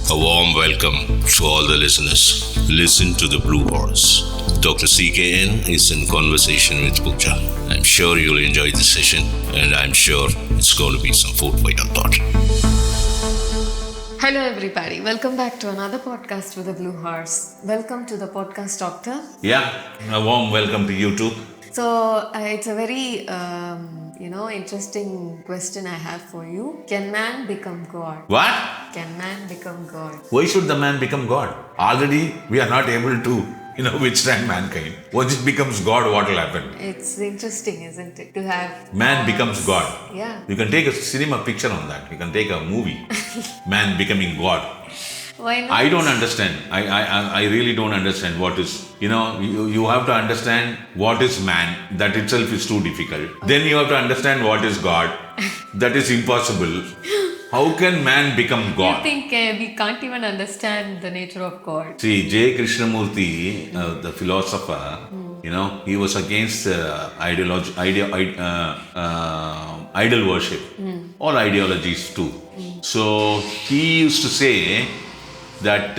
A warm welcome to all the listeners. Listen to the Blue Horse. Dr.C.K.N. is in conversation with Pooja. I'm sure you'll enjoy this session, and I'm sure it's going to be some food for your thought. Hello everybody, welcome back to another podcast with the Blue Horse. Welcome to the podcast, Doctor. Yeah, a warm welcome to you too. So it's a very interesting question I have for you. Can man become God? What? Can man become God? Why should the man become God? Already we are not able to, withstand mankind. Once it becomes God, what will happen? It's interesting, isn't it? To have Man becomes God. Yeah. You can take a cinema picture on that. You can take a movie. Man becoming God. Why not? I don't understand. I really don't understand what is, you have to understand what is man. That itself is too difficult. Then you have to understand what is God. That is impossible. How can man become God? You think we can't even understand the nature of God? See, J. Krishnamurti, the philosopher, he was against idol worship. All ideologies too. So he used to say that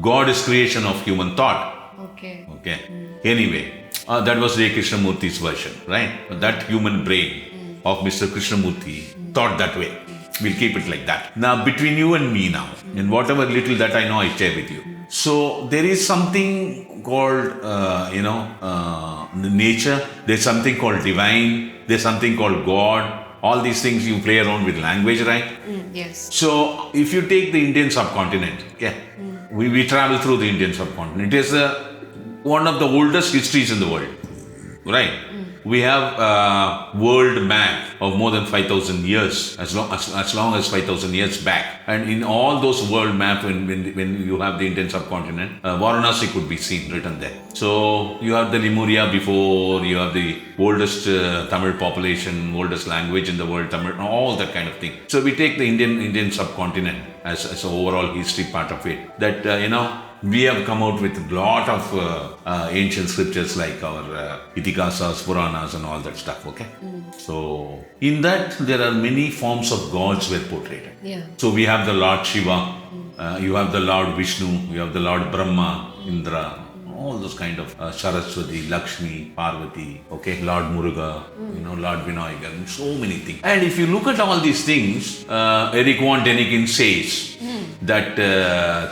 God is creation of human thought. Okay. Anyway, that was J. Krishnamurti's version, right? That human brain of Mr. Krishnamurti thought that way. We'll keep it like that. Now, between you and me now, and whatever little that I know, I share with you. So, there is something called, nature. There's something called divine. There's something called God. All these things you play around with language, right? Yes. So, if you take the Indian subcontinent, we travel through the Indian subcontinent. It is one of the oldest histories in the world, right? We have a world map of more than 5,000 years, as long as 5,000 years back. And in all those world maps, when you have the Indian subcontinent, Varanasi could be seen written there. So you have the Lemuria before, you have the oldest Tamil population, oldest language in the world, Tamil, all that kind of thing. So we take the Indian subcontinent as an overall history part of it. That, we have come out with a lot of ancient scriptures like our Itikasas, Puranas and all that stuff, okay? So, in that, there are many forms of gods were portrayed. Yeah. So, we have the Lord Shiva, you have the Lord Vishnu, you have the Lord Brahma, Indra, all those kind of Saraswati, Lakshmi, Parvati, Lord Muruga, Lord Vinayagar, and so many things. And if you look at all these things, Eric von Däniken says that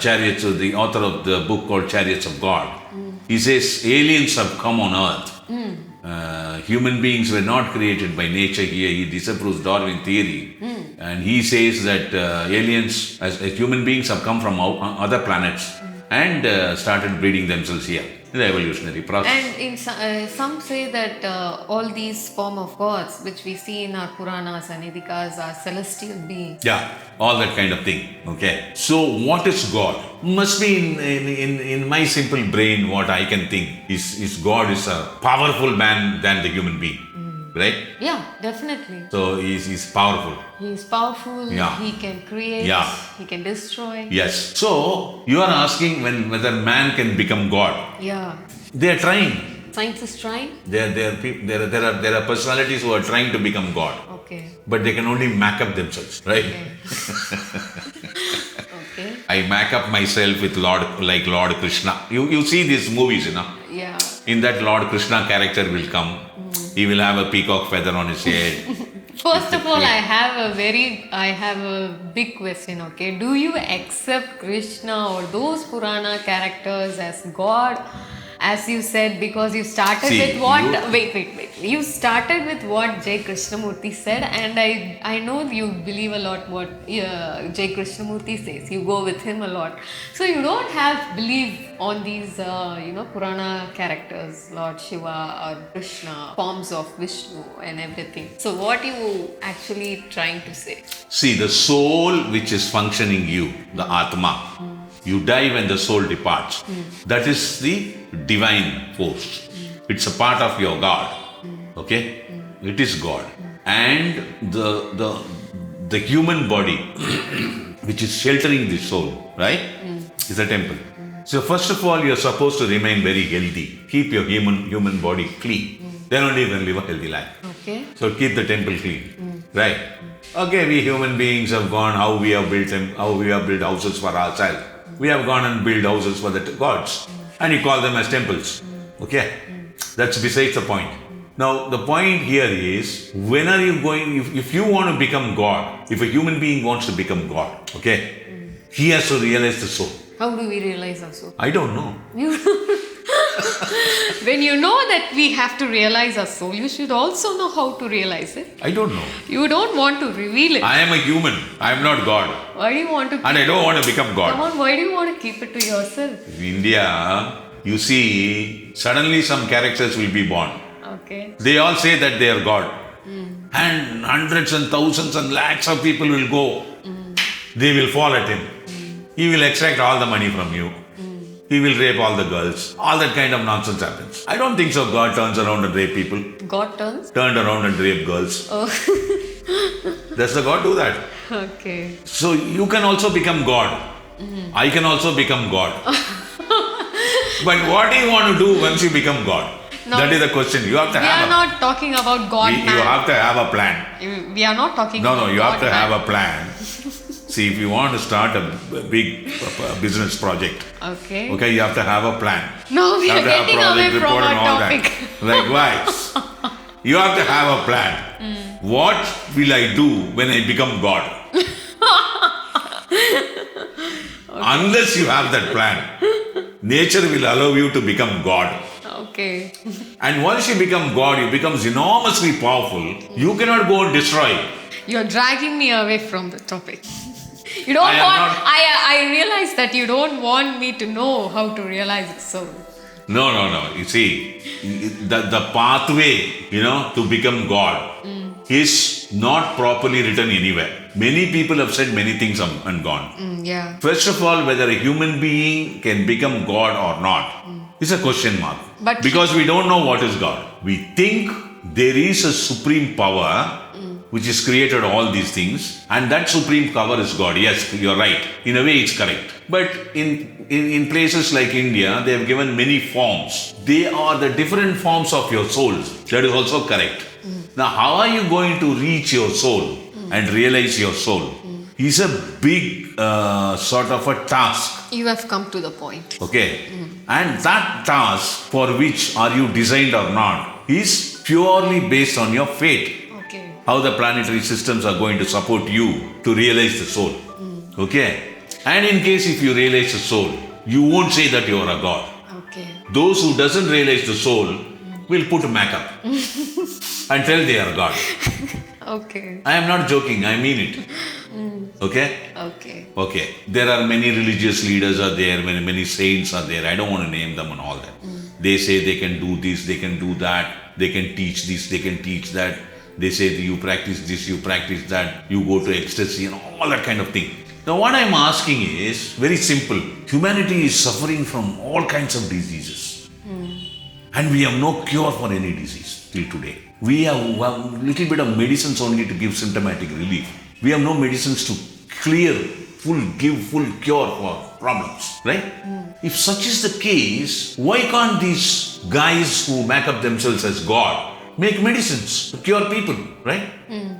Chariots, the author of the book called Chariots of God, he says aliens have come on earth. Human beings were not created by nature here. He disapproves Darwin theory. And he says that aliens, as human beings, have come from other planets and started breeding themselves here in the evolutionary process. And some say that all these form of gods which we see in our Puranas and Idikas are celestial beings. Yeah, all that kind of thing. Okay. So what is God? Must be in my simple brain what I can think is God is a powerful man than the human being. Right? Yeah, definitely. So he's powerful. He is powerful. Yeah. He can create. Yeah. He can destroy. Yes. So you are asking whether man can become God. Yeah. They are trying. Science is trying. There are personalities who are trying to become God. Okay. But they can only mac up themselves, right? Okay. I mac up myself with Lord Krishna. You see these movies, Yeah. In that Lord Krishna character will come. He will have a peacock feather on his head. First of all, I have a big question, okay? Do you accept Krishna or those Purana characters as God? As you said, because you started with what... Wait. You started with what J. Krishnamurti said, and I know you believe a lot what J. Krishnamurti says. You go with him a lot. So you don't have belief on these, Purana characters, Lord Shiva or Krishna, forms of Vishnu and everything. So what you actually trying to say? See, the soul which is functioning you, the Atma, you die when the soul departs. That is the divine force. It's a part of your God. Okay? It is God. And the human body which is sheltering the soul, right? Is a temple. So first of all, you're supposed to remain very healthy. Keep your human body clean. Then only you can live a healthy life. Okay. So keep the temple clean. Right? Okay, we human beings have gone, how we have built houses for ourselves. We have gone and built houses for the gods. And you call them as temples. Okay? That's besides the point. Now, the point here is, when are you going, if you want to become God, if a human being wants to become God, okay, he has to realize the soul. How do we realize our soul? I don't know. When you know that we have to realize our soul, you should also know how to realize it. I don't know. You don't want to reveal it. I am a human. I am not God. Why do you want to keep And I don't want to become God. Come on, why do you want to keep it to yourself? In India, you see, suddenly some characters will be born. Okay. They all say that they are God. And hundreds and thousands and lakhs of people will go. They will fall at him. He will extract all the money from you. He will rape all the girls. All that kind of nonsense happens. I don't think so God turns around and rape people. God turns? Turned around and rape girls. Oh. Does the God do that? Okay. So you can also become God. I can also become God. But what do you want to do once you become God? No, that is the question. You have to we have are not talking about Godman. You have to have a plan. We are not talking about No, you have to Godman. have a plan. See, if you want to start a big business project, Okay. you have to have a plan. No, we You are have to have getting project away from report and our all topic. that. Likewise, you have to have a plan. What will I do when I become God? Unless you have that plan, nature will allow you to become God. Okay. And once you become God, you become enormously powerful. You cannot go and destroy. You're dragging me away from the topic. You don't I am want. not- I realize that you don't want me to know how to realize it. So. No. You see, the pathway, to become God is not properly written anywhere. Many people have said many things and gone. Yeah. First of all, whether a human being can become God or not is a question mark. But because we don't know what is God. We think there is a supreme power which has created all these things, and that supreme power is God. Yes, you're right. In a way, it's correct. But in places like India, they have given many forms. They are the different forms of your souls. That is also correct. Now, how are you going to reach your soul and realize your soul? Is a big sort of a task. You have come to the point. Okay. And that task, for which are you designed or not, is purely based on your fate. Okay. How the planetary systems are going to support you to realize the soul. Okay. And in case if you realize the soul, you won't say that you are a God. Okay. Those who doesn't realize the soul will put makeup and tell they are God. Okay. I am not joking, I mean it. Okay? Okay. There are many religious leaders are there, many saints are there. I don't want to name them and all that. They say they can do this, they can do that, they can teach this, they can teach that. They say that you practice this, you practice that, you go to ecstasy and all that kind of thing. Now what I'm asking is very simple. Humanity is suffering from all kinds of diseases. And we have no cure for any disease till today. We have a little bit of medicines only to give symptomatic relief. We have no medicines to give full cure for problems, right? If such is the case, why can't these guys who make up themselves as God make medicines to cure people, right?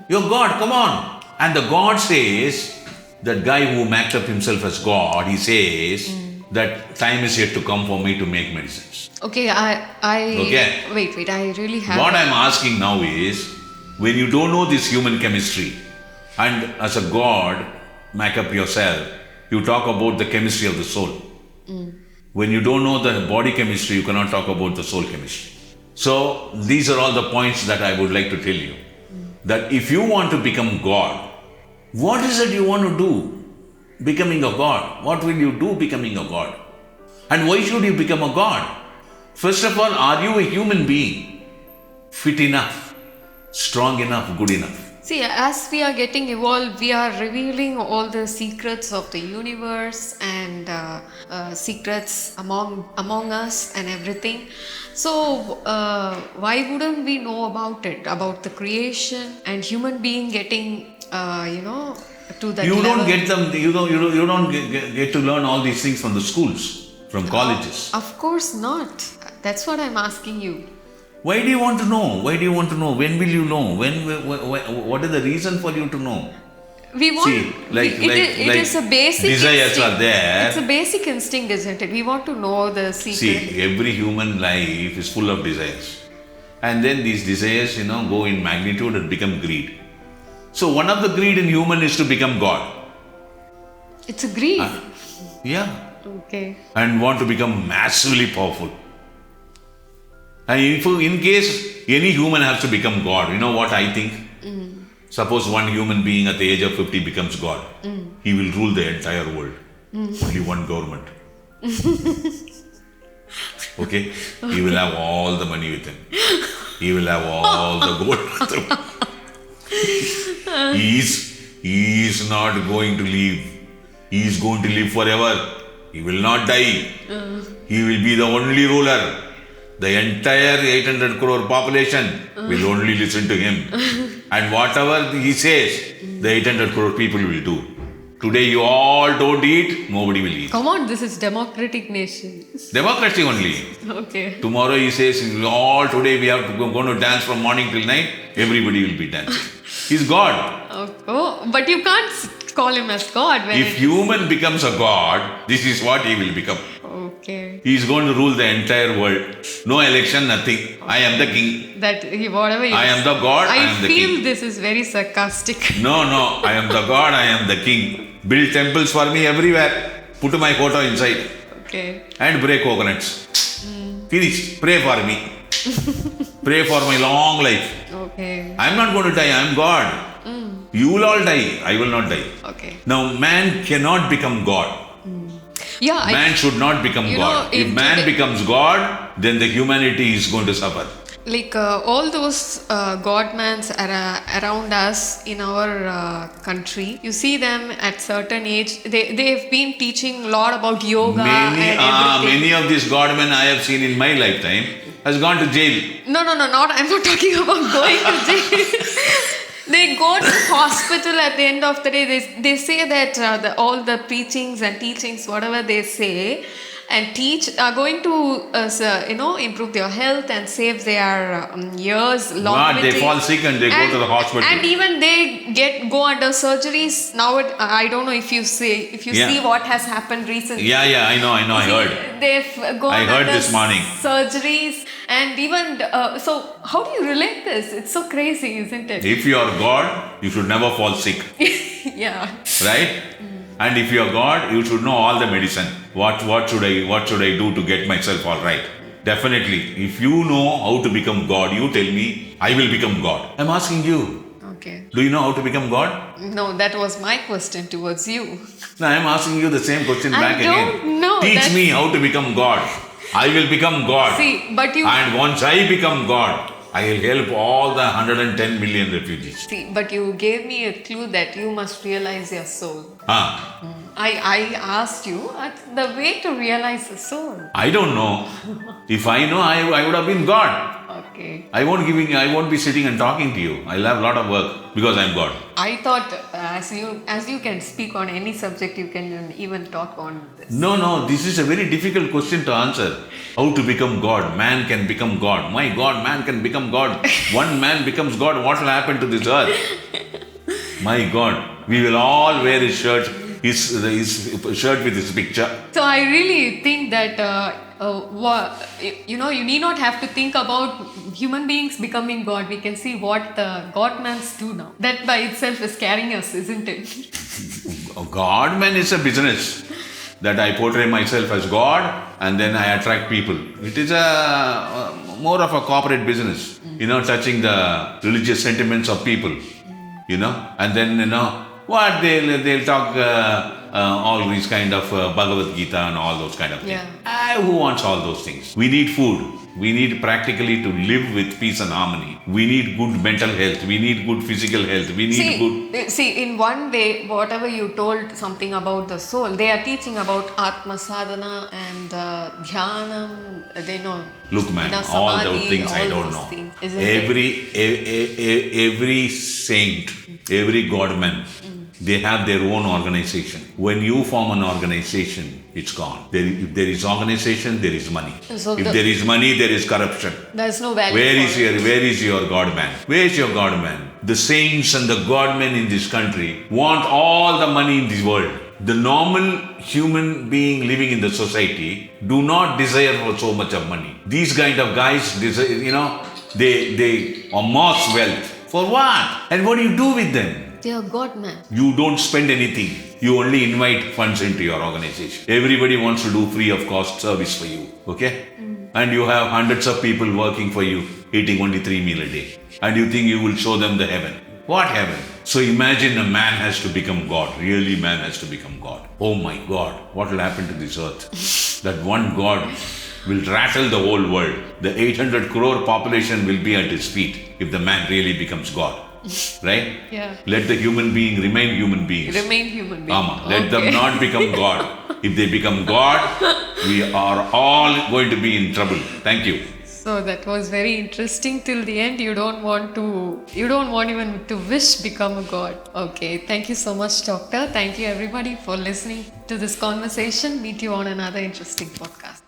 You're God, come on. And the God says, that guy who makes up himself as God, he says that time is yet to come for me to make medicines. Okay, Okay. Wait, I really have... What I'm asking now is, when you don't know this human chemistry, and as a God, make up yourself, you talk about the chemistry of the soul. When you don't know the body chemistry, you cannot talk about the soul chemistry. So, these are all the points that I would like to tell you. That if you want to become God, what is it you want to do becoming a God? What will you do becoming a God? And why should you become a God? First of all, are you a human being? Fit enough, strong enough, good enough? See, as we are getting evolved, we are revealing all the secrets of the universe and secrets among us and everything. So, why wouldn't we know about it? About the creation and human being getting, to that You level? don't get them. You don't get to learn all these things from the schools, from colleges. Of course not. That's what I'm asking you. Why do you want to know? Why do you want to know? When will you know? What is the reason for you to know? We want. See, It is a basic desires instinct. are there. It's a basic instinct, isn't it? We want to know the secret. See, every human life is full of desires. And then these desires, go in magnitude and become greed. So one of the greed in human is to become God. It's a greed. Yeah. Okay. And want to become massively powerful. And in case any human has to become God, you know what I think? Suppose one human being at the age of 50 becomes God. He will rule the entire world. Only one government. Okay? He will have all the money with him. He will have all the gold with him. He is not going to leave. He is going to live forever. He will not die. He will be the only ruler. The entire 800 crore population will only listen to him. And whatever he says, the 800 crore people will do. Today you all don't eat, nobody will eat. Come on, this is democratic nation. Democracy only. Okay. Tomorrow he says, all today we have to go to dance from morning till night, everybody will be dancing. He's God. Oh, but you can't call him as God. If human becomes a God, this is what he will become. Okay. He is going to rule the entire world. No election, nothing. I am the king. Whatever you I am the God, I am the feel king. this is very sarcastic. No, I am the God, I am the king. Build temples for me everywhere. Put my photo inside. Okay. And break coconuts. Finish. Pray for me. Pray for my long life. Okay. I am not going to die, I am God. You will all die, I will not die. Okay. Now, man cannot become God. Yeah. Man should not become God. If man becomes God, then the humanity is going to suffer. Like all those godmans around us in our country, you see them at certain age. They've been teaching a lot about yoga and everything. Many of these godmen I have seen in my lifetime has gone to jail. No, not. I'm not talking about going to jail. They go to hospital at the end of the day. They say that all the preachings and teachings, whatever they say and teach, are going to improve their health and save their years, longevity. They fall sick and they go to the hospital. And even they go under surgeries. Now I don't know if you see what has happened recently. Yeah, I know. I heard. They've gone I heard under this morning. surgeries. And even, so how do you relate this? It's so crazy, isn't it? If you are God, you should never fall sick. Yeah. Right? And if you are God, you should know all the medicine. What should I do to get myself all right? Definitely. If you know how to become God, you tell me, I will become God. I'm asking you. Okay. Do you know how to become God? No, that was my question towards you. No, I'm asking you the same question back again. I don't know. Teach me how to become God. I will become God. See, but you... And once I become God, I will help all the 110 million refugees. See, but you gave me a clue that you must realize your soul. I asked you the way to realize the soul. I don't know. If I know, I would have been God. Okay. I won't be sitting and talking to you. I'll have a lot of work because I'm God. I thought as you can speak on any subject, you can even talk on this. No, this is a very difficult question to answer. How to become God? Man can become God. My God, man can become God. One man becomes God, what will happen to this earth? My God, we will all wear his shirt with his picture. So I really think that you need not have to think about human beings becoming God. We can see what the Godmans do now. That by itself is carrying us, isn't it? Godman is a business that I portray myself as God and then I attract people. It is more of a corporate business, touching the religious sentiments of people, and then, what they'll talk all these kind of Bhagavad Gita and all those kind of things. Yeah. Who wants all those things? We need food. We need practically to live with peace and harmony. We need good mental health. We need good physical health. We need See, in one way, whatever you told something about the soul, they are teaching about Atma Sadhana and Dhyanam. They know. Look, man, all those things I don't know. Every saint, every godman They have their own organization. When you form an organization, it's gone. If there is organization, there is money. So if there is money, there is corruption. There's no value. Where is your God-man? Where is your God-man? The saints and the God-men in this country want all the money in this world. The normal human being living in the society do not desire for so much of money. These kind of guys desire, they amass wealth. For what? And what do you do with them? They are Godmen. You don't spend anything. You only invite funds into your organization. Everybody wants to do free of cost service for you. Okay? And you have hundreds of people working for you, eating only 3 meals a day. And you think you will show them the heaven. What heaven? So imagine a man has to become God. Really, man has to become God. Oh my God, what will happen to this earth? That one God will rattle the whole world. The 800 crore population will be at his feet if the man really becomes God. Right? Yeah. Let the human being remain human beings. Remain human beings. Let them not become God. If they become God, we are all going to be in trouble. Thank you. So that was very interesting till the end. You don't want even to wish become a god. Okay. Thank you so much, Doctor. Thank you everybody for listening to this conversation. Meet you on another interesting podcast.